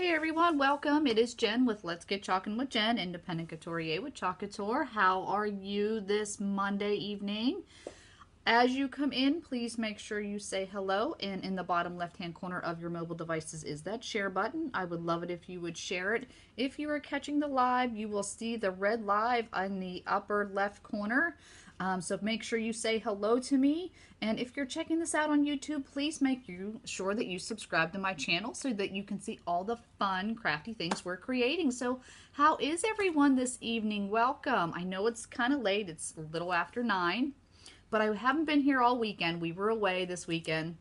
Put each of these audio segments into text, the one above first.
Hey everyone, welcome. It is Jen with Let's Get Chalkin' with Jen, independent couturier with Chalk Couture. How are you this Monday evening? As you come in, please make sure you say hello, and in the bottom left-hand corner of your mobile devices is that share button. I would love it if you would share it. If you are catching the live, you will see the red live in the upper left corner. So make sure you say hello to me. And if you're checking this out on YouTube, please make sure that you subscribe to my channel so that you can see all the fun, crafty things we're creating. So how is everyone this evening? Welcome. I know it's kind of late. It's a little after 9. But I haven't been here all weekend. We were away this weekend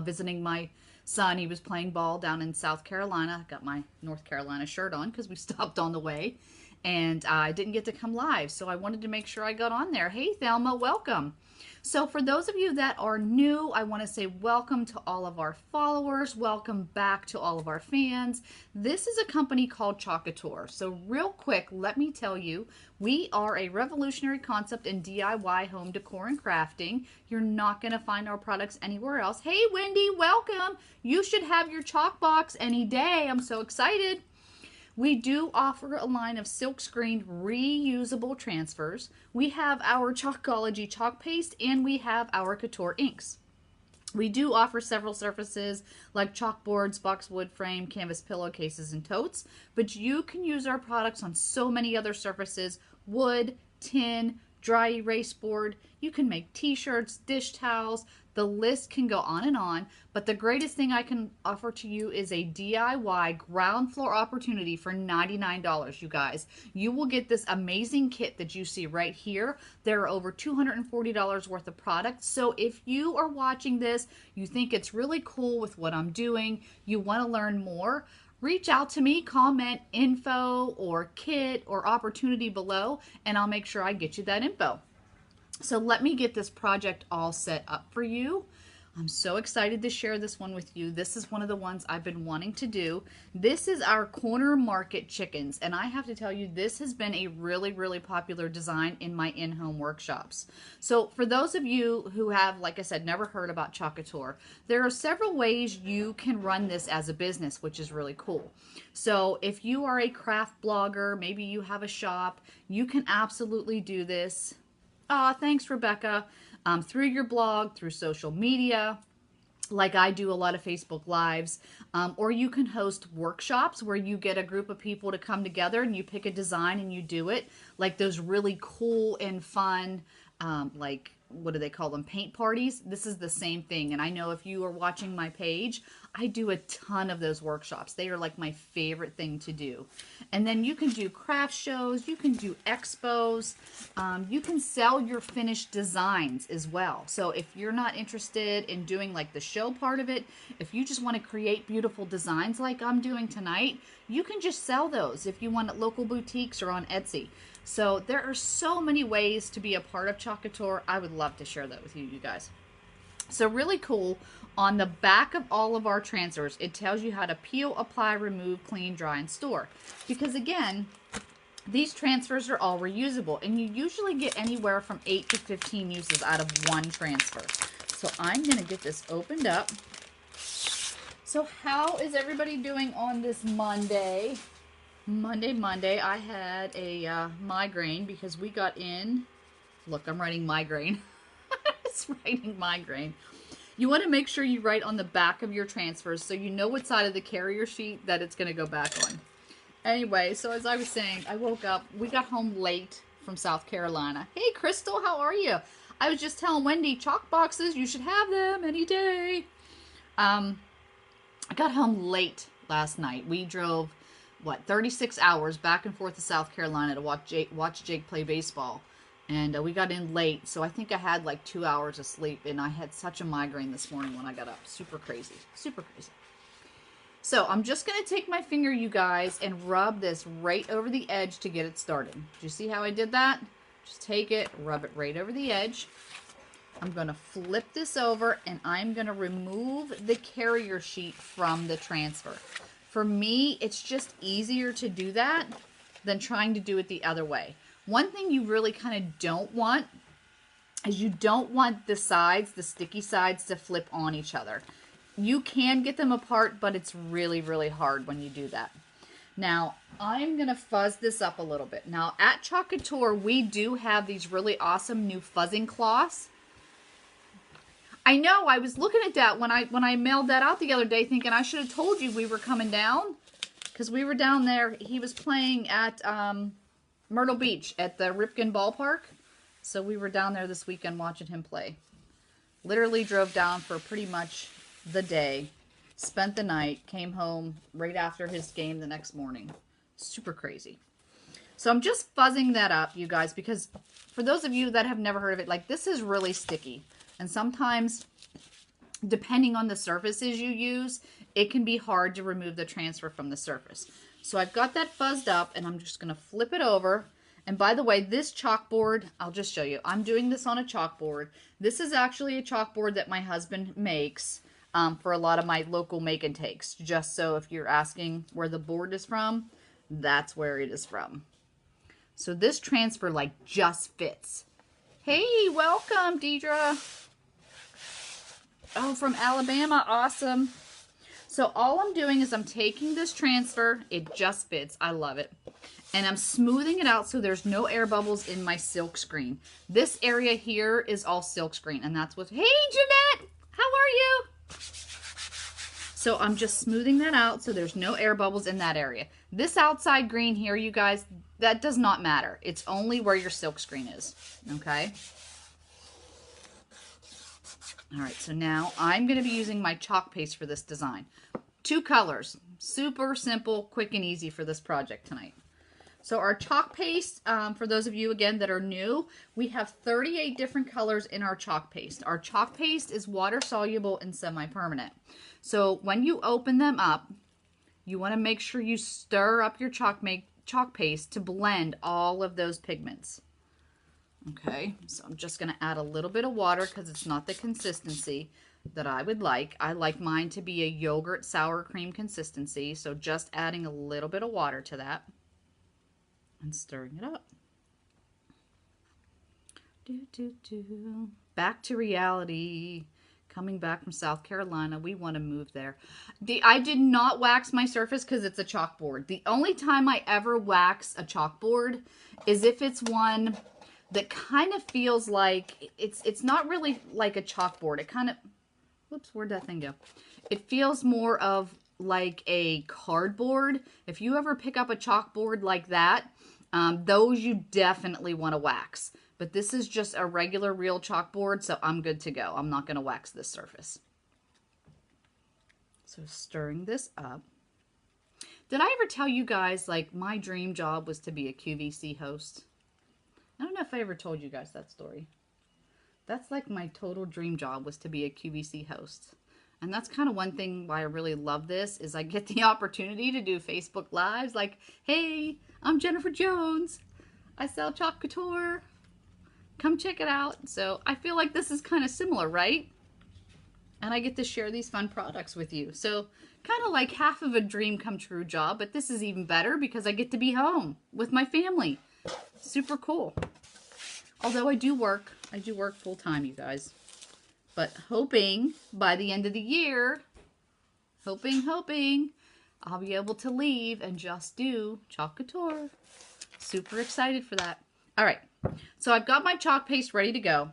visiting my son. He was playing ball down in South Carolina. I got my North Carolina shirt on because we stopped on the way. And I didn't get to come live, so I wanted to make sure I got on there. Hey, Thelma, welcome. So for those of you that are new, I want to say welcome to all of our followers. Welcome back to all of our fans. This is a company called Chalk Couture. So real quick, let me tell you, we are a revolutionary concept in DIY home decor and crafting. You're not going to find our products anywhere else. Hey, Wendy, welcome. You should have your chalk box any day. I'm so excited. We do offer a line of silk screened reusable transfers. We have our Chalkology chalk paste, and we have our Couture inks. We do offer several surfaces like chalkboards, boxwood frame, canvas pillowcases, and totes, but you can use our products on so many other surfaces: wood, tin, dry erase board. You can make t-shirts, dish towels. The list can go on and on, but the greatest thing I can offer to you is a DIY ground floor opportunity for $99, you guys. You will get this amazing kit that you see right here. There are over $240 worth of products. So if you are watching this, you think it's really cool with what I'm doing, you want to learn more, reach out to me, comment info or kit or opportunity below, and I'll make sure I get you that info. So let me get this project all set up for you. I'm so excited to share this one with you. This is one of the ones I've been wanting to do. This is our corner market chickens, and I have to tell you, this has been a really, really popular design in my in-home workshops. So for those of you who have, like I said, never heard about Chalk Couture, there are several ways you can run this as a business, which is really cool. So if you are a craft blogger, maybe you have a shop, you can absolutely do this. Thanks, Rebecca. Through your blog, through social media, like I do a lot of Facebook Lives, or you can host workshops where you get a group of people to come together and you pick a design and you do it, like those really cool and fun, like, what do they call them, paint parties. This is the same thing. And I know if you are watching my page, I do a ton of those workshops. They are like my favorite thing to do. And then you can do craft shows, you can do expos, you can sell your finished designs as well. So if you're not interested in doing like the show part of it, if you just want to create beautiful designs like I'm doing tonight, you can just sell those if you want at local boutiques or on Etsy. So there are so many ways to be a part of Chalk Couture. I would love to share that with you, you guys. So really cool, on the back of all of our transfers, it tells you how to peel, apply, remove, clean, dry, and store. Because again, these transfers are all reusable, and you usually get anywhere from 8 to 15 uses out of one transfer. So I'm going to get this opened up. So how is everybody doing on this Monday? Monday, I had a migraine because we got in. Look, I'm writing migraine. It's writing migraine. You want to make sure you write on the back of your transfers so you know what side of the carrier sheet that it's going to go back on. Anyway, so as I was saying, I woke up. We got home late from South Carolina. Hey, Crystal, how are you? I was just telling Wendy, chalk boxes, you should have them any day. I got home late last night. We drove, 36 hours back and forth to South Carolina to watch Jake play baseball. And we got in late, so I think I had like 2 hours of sleep, and I had such a migraine this morning when I got up. Super crazy. Super crazy. So I'm just going to take my finger, you guys, and rub this right over the edge to get it started. Do you see how I did that? Just take it, rub it right over the edge. I'm going to flip this over, and I'm going to remove the carrier sheet from the transfer. For me, it's just easier to do that than trying to do it the other way. One thing you really kind of don't want is you don't want the sides, the sticky sides, to flip on each other. You can get them apart, but it's really, really hard when you do that. Now, I'm going to fuzz this up a little bit. Now, at Couture, we do have these really awesome new fuzzing cloths. I know, I was looking at that when I mailed that out the other day, thinking I should have told you we were coming down. Because we were down there. He was playing at Myrtle Beach at the Ripken Ballpark. So we were down there this weekend watching him play. Literally drove down for pretty much the day. Spent the night. Came home right after his game the next morning. Super crazy. So I'm just fuzzing that up, you guys. Because for those of you that have never heard of it, like this is really sticky. And sometimes, depending on the surfaces you use, it can be hard to remove the transfer from the surface. So I've got that fuzzed up, and I'm just going to flip it over. And by the way, this chalkboard, I'll just show you. I'm doing this on a chalkboard. This is actually a chalkboard that my husband makes for a lot of my local make and takes. Just so if you're asking where the board is from, that's where it is from. So this transfer like just fits. Hey, welcome, Deidre. Oh, from Alabama. Awesome. So all I'm doing is I'm taking this transfer. It just fits. I love it. And I'm smoothing it out so there's no air bubbles in my silk screen. This area here is all silk screen. And that's what... Hey, Jeanette! How are you? So I'm just smoothing that out so there's no air bubbles in that area. This outside green here, you guys, that does not matter. It's only where your silk screen is. Okay? All right, so now I'm going to be using my chalk paste for this design. 2 colors. Super simple, quick, and easy for this project tonight. So our chalk paste, for those of you, again, that are new, we have 38 different colors in our chalk paste. Our chalk paste is water-soluble and semi-permanent. So when you open them up, you want to make sure you stir up your chalk paste to blend all of those pigments. Okay, so I'm just going to add a little bit of water because it's not the consistency that I would like. I like mine to be a yogurt sour cream consistency, so just adding a little bit of water to that and stirring it up. Back to reality. Coming back from South Carolina, we want to move there. I did not wax my surface because it's a chalkboard. The only time I ever wax a chalkboard is if it's one that kind of feels like it's not really like a chalkboard. It kind of, whoops, where'd that thing go? It feels more of like a cardboard. If you ever pick up a chalkboard like that, those you definitely want to wax. But this is just a regular real chalkboard, so I'm good to go. I'm not going to wax this surface. So stirring this up. Did I ever tell you guys, like, my dream job was to be a QVC host? I don't know if I ever told you guys that story. That's like my total dream job was to be a QVC host. And that's kind of one thing why I really love this is I get the opportunity to do Facebook Lives like, hey, I'm Jennifer Jones. I sell Chalk Couture. Come check it out. So I feel like this is kind of similar, right? And I get to share these fun products with you. So kind of like half of a dream come true job, but this is even better because I get to be home with my family. Super cool. Although I do work full time, you guys. But hoping by the end of the year, hoping, I'll be able to leave and just do Chalk Couture. Super excited for that. All right, so I've got my chalk paste ready to go.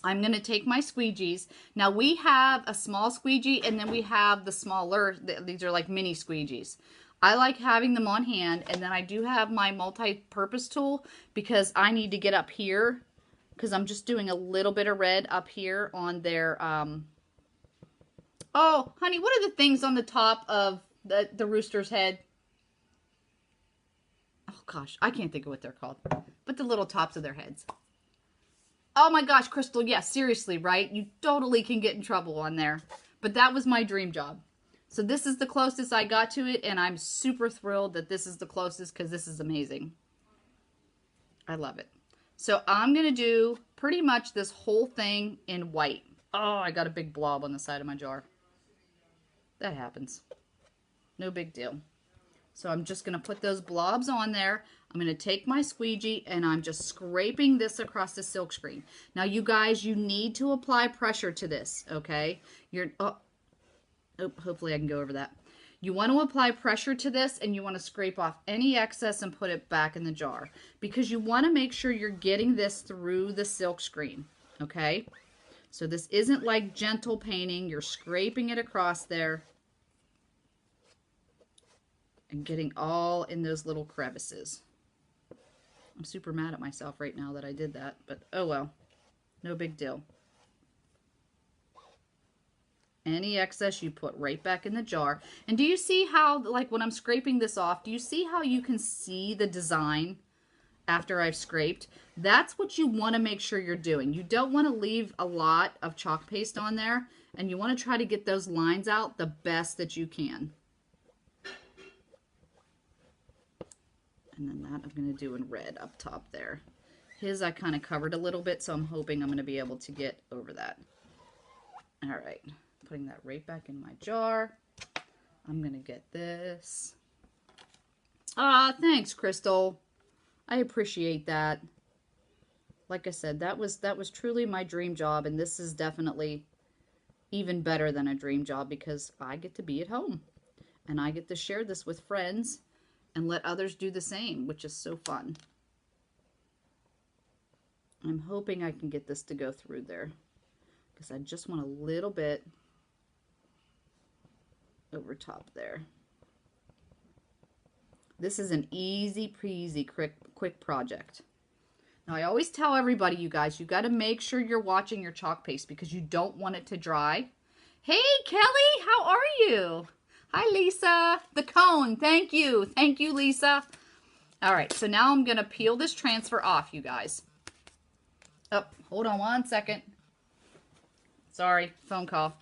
I'm going to take my squeegees. Now we have a small squeegee and then we have the smaller, these are like mini squeegees. I like having them on hand, and then I do have my multi-purpose tool because I need to get up here because I'm just doing a little bit of red up here on their, oh, honey, what are the things on the top of the rooster's head? Oh, gosh, I can't think of what they're called, but the little tops of their heads. Oh, my gosh, Crystal, yeah, seriously, right? You totally can get in trouble on there, but that was my dream job. So this is the closest I got to it, and I'm super thrilled that this is the closest because this is amazing. I love it. So I'm going to do pretty much this whole thing in white. Oh, I got a big blob on the side of my jar. That happens. No big deal. So I'm just going to put those blobs on there. I'm going to take my squeegee, and I'm just scraping this across the silk screen. Now, you guys, you need to apply pressure to this, okay? Oh, hopefully I can go over that. You want to apply pressure to this, and you want to scrape off any excess and put it back in the jar, because you want to make sure you're getting this through the silk screen, okay? So this isn't like gentle painting. You're scraping it across there and getting all in those little crevices. I'm super mad at myself right now that I did that, but oh well, no big deal. Any excess you put right back in the jar. And do you see how, like when I'm scraping this off, do you see how you can see the design after I've scraped? That's what you want to make sure you're doing. You don't want to leave a lot of chalk paste on there, and you want to try to get those lines out the best that you can. And then that I'm going to do in red up top there. His I kind of covered a little bit, so I'm hoping I'm going to be able to get over that. All right. Putting that right back in my jar. I'm going to get this. Ah, thanks, Crystal. I appreciate that. Like I said, that was truly my dream job, and this is definitely even better than a dream job because I get to be at home and I get to share this with friends and let others do the same, which is so fun. I'm hoping I can get this to go through there because I just want a little bit over top there. This is an easy peasy quick project. Now I always tell everybody, you guys, you got to make sure you're watching your chalk paste because you don't want it to dry. Hey Kelly, how are you? Hi Lisa, the cone, thank you Lisa. All right, so now I'm gonna peel this transfer off, you guys. Oh, hold on one second. Sorry, phone call.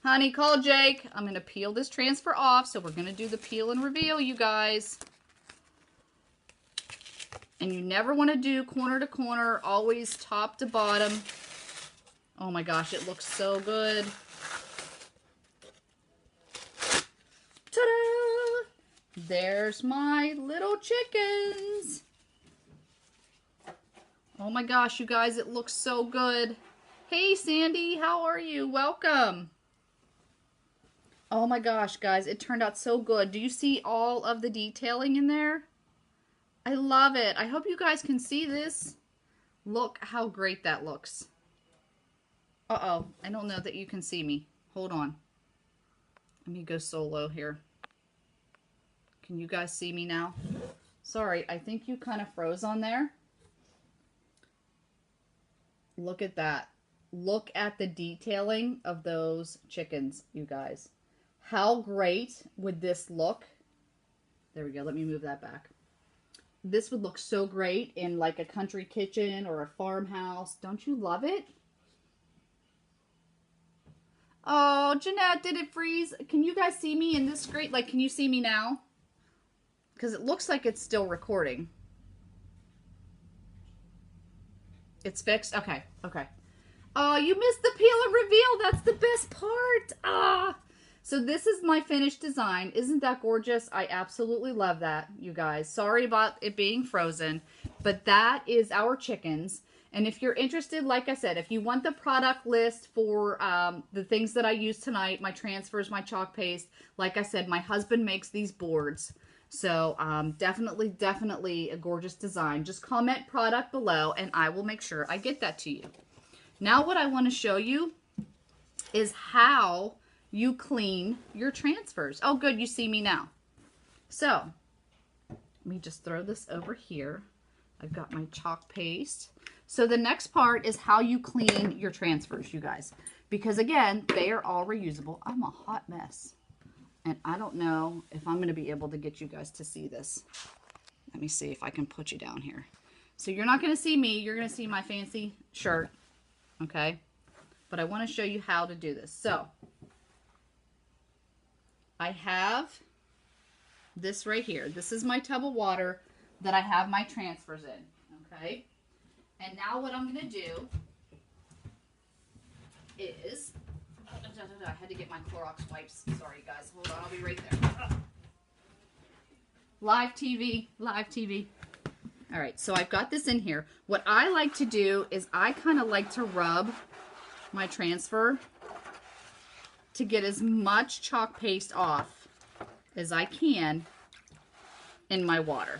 Honey, call Jake. I'm going to peel this transfer off. So we're going to do the peel and reveal, you guys. And you never want to do corner to corner, always top to bottom. Oh my gosh, it looks so good. Ta-da! There's my little chickens. Oh my gosh, you guys, it looks so good. Hey, Sandy, how are you? Welcome. Oh my gosh, guys, it turned out so good. Do you see all of the detailing in there? I love it. I hope you guys can see this. Look how great that looks. Uh-oh, I don't know that you can see me. Hold on. Let me go solo here. Can you guys see me now? Sorry, I think you kind of froze on there. Look at that. Look at the detailing of those chickens, you guys. How great would this look? There we go. Let me move that back. This would look so great in like a country kitchen or a farmhouse. Don't you love it? Oh, Jeanette, did it freeze? Can you guys see me in this screen? Like, can you see me now? Because it looks like it's still recording. It's fixed? Okay, okay. Oh, you missed the peel and reveal. That's the best part. Ah. So this is my finished design. Isn't that gorgeous? I absolutely love that, you guys. Sorry about it being frozen, but that is our chickens. And if you're interested, like I said, if you want the product list for the things that I use tonight, my transfers, my chalk paste, like I said, my husband makes these boards. So definitely a gorgeous design. Just comment product below and I will make sure I get that to you. Now what I want to show you is how you clean your transfers. Oh, good, you see me now. So, let me just throw this over here. I've got my chalk paste. So the next part is how you clean your transfers, you guys. Because again, they are all reusable. I'm a hot mess. And I don't know if I'm gonna be able to get you guys to see this. Let me see if I can put you down here. So you're not gonna see me, you're gonna see my fancy shirt, okay? But I wanna show you how to do this. So, I have this right here. This is my tub of water that I have my transfers in, okay? And now what I'm going to do is, I had to get my Clorox wipes. Sorry, guys. Hold on. I'll be right there. Live TV. Live TV. All right. So I've got this in here. What I like to do is I kind of like to rub my transfer to get as much chalk paste off as I can in my water.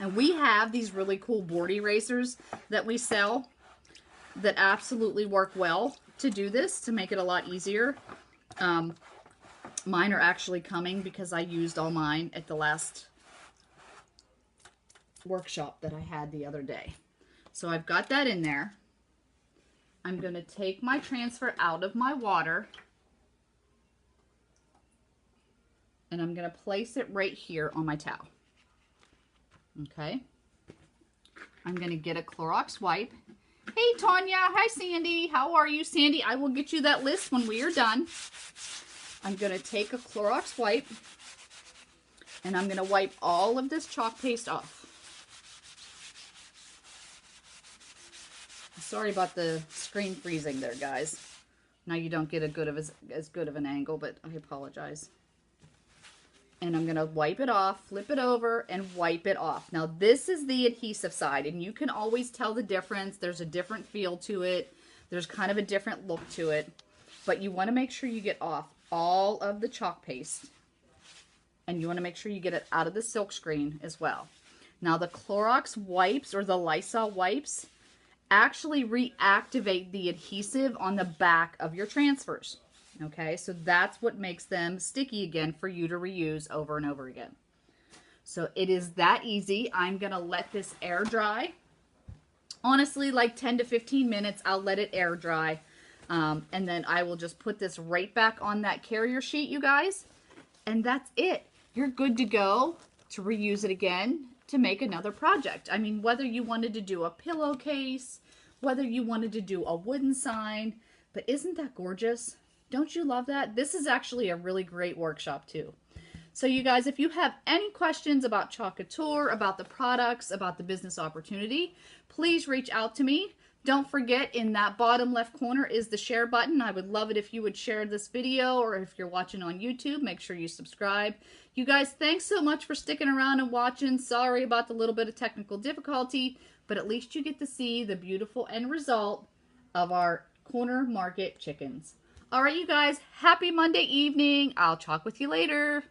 And we have these really cool board erasers that we sell that absolutely work well to do this, to make it a lot easier. Mine are actually coming because I used all mine at the last workshop that I had the other day. So I've got that in there. I'm going to take my transfer out of my water and I'm going to place it right here on my towel. Okay. I'm going to get a Clorox wipe. Hey, Tanya. Hi, Sandy. How are you, Sandy? I will get you that list when we are done. I'm going to take a Clorox wipe and I'm going to wipe all of this chalk paste off. Sorry about the screen freezing there, guys. Now you don't get as good of an angle, but I apologize. And I'm going to wipe it off, flip it over, and wipe it off. Now, this is the adhesive side, and you can always tell the difference. There's a different feel to it. There's kind of a different look to it. But you want to make sure you get off all of the chalk paste. And you want to make sure you get it out of the silk screen as well. Now, the Clorox wipes, or the Lysol wipes, actually reactivate the adhesive on the back of your transfers. Okay, so that's what makes them sticky again for you to reuse over and over again. So it is that easy. I'm going to let this air dry. Honestly, like 10 to 15 minutes, I'll let it air dry. And then I will just put this right back on that carrier sheet, you guys. And that's it. You're good to go to reuse it again to make another project. I mean, whether you wanted to do a pillowcase, whether you wanted to do a wooden sign, but isn't that gorgeous? Don't you love that? This is actually a really great workshop too. So you guys, if you have any questions about Couture, about the products, about the business opportunity, please reach out to me. Don't forget, in that bottom left corner is the share button. I would love it if you would share this video, or if you're watching on YouTube, make sure you subscribe. You guys, thanks so much for sticking around and watching. Sorry about the little bit of technical difficulty, but at least you get to see the beautiful end result of our corner market chickens. All right, you guys, happy Monday evening. I'll talk with you later.